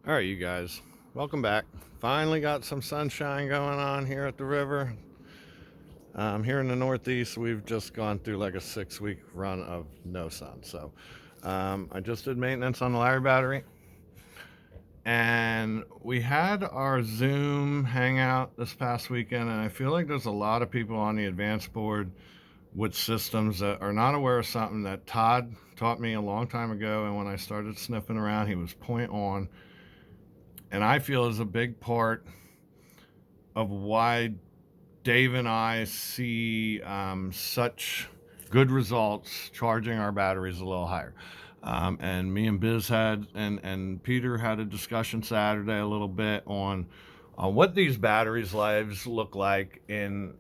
All right, you guys, welcome back. Finally got some sunshine going on here at the river. Here in the Northeast, we've just gone through like a 6-week run of no sun. So I just did maintenance on the Larry battery, and we had our Zoom hangout this past weekend, and I feel like there's a lot of people on the advanced board with systems that are not aware of something that Todd taught me a long time ago, and when I started sniffing around, he was point on, and I feel is a big part of why Dave and I see such good results charging our batteries a little higher. And me and Biz and Peter had a discussion Saturday a little bit on what these batteries' lives look like in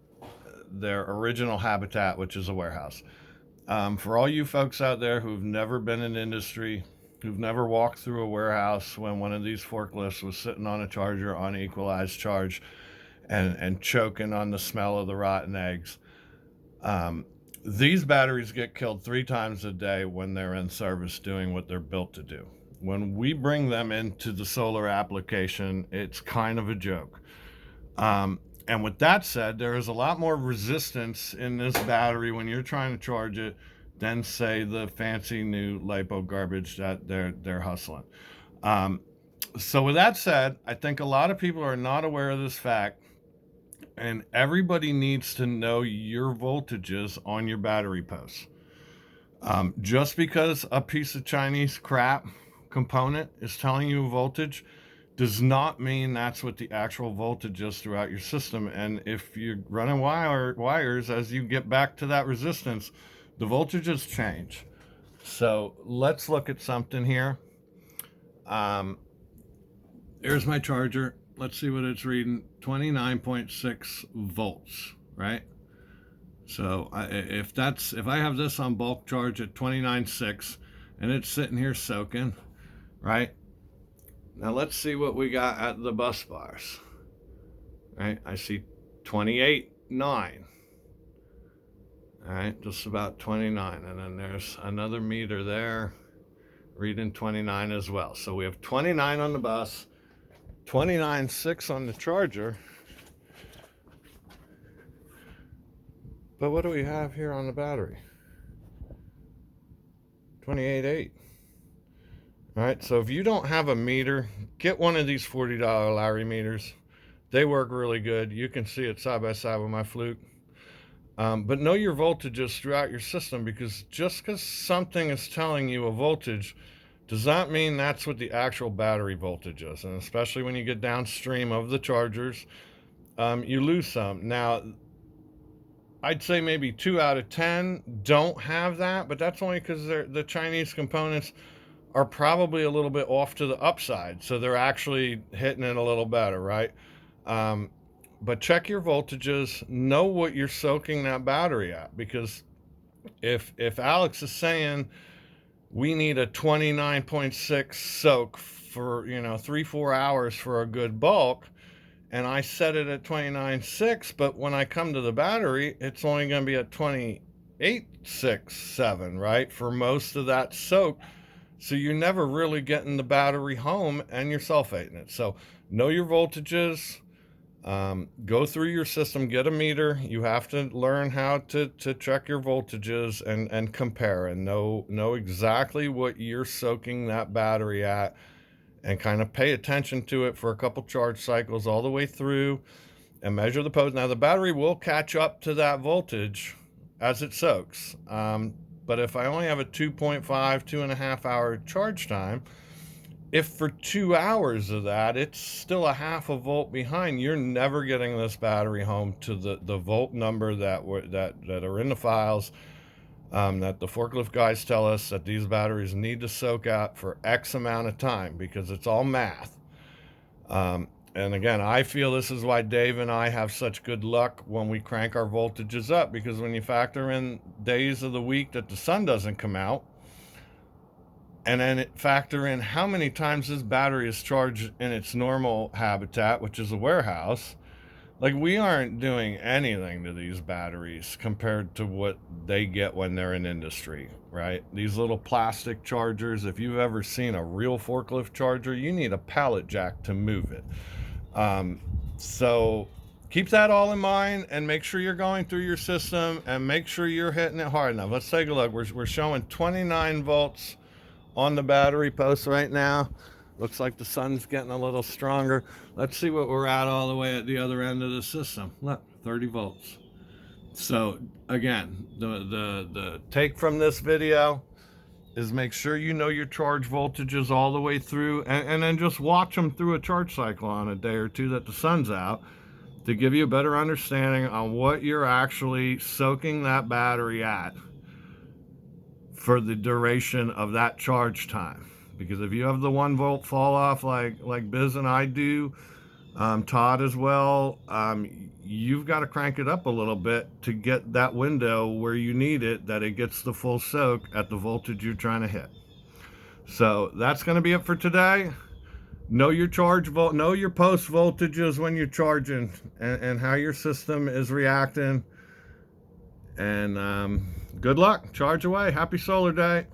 their original habitat, which is a warehouse. For all you folks out there who've never been in industry, who've never walked through a warehouse when one of these forklifts was sitting on a charger on equalized charge and choking on the smell of the rotten eggs. These batteries get killed 3 times a day when they're in service doing what they're built to do. When we bring them into the solar application, it's kind of a joke. And with that said, there is a lot more resistance in this battery when you're trying to charge it than, say, the fancy new LiPo garbage that they're hustling. So with that said, I think a lot of people are not aware of this fact, and everybody needs to know your voltages on your battery posts. Just because a piece of Chinese crap component is telling you a voltage does not mean that's what the actual voltage is throughout your system. And if you're running wires, as you get back to that resistance, the voltages change. So let's look at something here. Here's my charger. Let's see what it's reading. 29.6 volts, right? So if I have this on bulk charge at 29.6 and it's sitting here soaking, right? Now let's see what we got at the bus bars, right? I see 28.9. All right, just about 29. And then there's another meter there reading 29 as well. So we have 29 on the bus, 29.6 on the charger. But what do we have here on the battery? 28.8. All right, so if you don't have a meter, get one of these $40 Larry meters. They work really good. You can see it side by side with my Fluke. But know your voltages throughout your system, because just because something is telling you a voltage does not mean that's what the actual battery voltage is. And especially when you get downstream of the chargers, you lose some. Now, I'd say maybe 2 out of 10 don't have that, but that's only because the Chinese components are probably a little bit off to the upside. So they're actually hitting it a little better, right? But check your voltages, know what you're soaking that battery at, because if Alex is saying we need a 29.6 soak for 3-4 hours for a good bulk, and I set it at 29.6, but when I come to the battery, it's only going to be at 28.6.7, right, for most of that soak. So you're never really getting the battery home, and you're sulfating it. So know your voltages. Go through your system, get a meter. You have to learn how to check your voltages and compare and know exactly what you're soaking that battery at, and kind of pay attention to it for a couple charge cycles all the way through and measure the post. Now the battery will catch up to that voltage as it soaks. But if I only have a 2.5 hour charge time, if for 2 hours of that, it's still a half a volt behind, you're never getting this battery home to the volt number that are in the files, that the forklift guys tell us that these batteries need to soak out for X amount of time, because it's all math. And again, I feel this is why Dave and I have such good luck when we crank our voltages up, because when you factor in days of the week that the sun doesn't come out, and then factor in how many times this battery is charged in its normal habitat, which is a warehouse, Like, we aren't doing anything to these batteries compared to what they get when they're in industry, right? These little plastic chargers, if you've ever seen a real forklift charger, you need a pallet jack to move it. Um, so keep that all in mind and make sure you're going through your system and make sure you're hitting it hard enough. Let's take a look. We're showing 29 volts on the battery post right now. Looks like the sun's getting a little stronger. Let's see what we're at all the way at the other end of the system. Look, 30 volts. So again, the take from this video is make sure you know your charge voltages all the way through, and then just watch them through a charge cycle on a day or two that the sun's out to give you a better understanding on what you're actually soaking that battery at for the duration of that charge time. Because if you have the 1 volt fall off like Biz and I do, Todd as well, you've got to crank it up a little bit to get that window where you need it, that it gets the full soak at the voltage you're trying to hit. So that's going to be it for today. Know your know your post voltages when you're charging, and how your system is reacting. And good luck. Charge away. Happy Solar Day.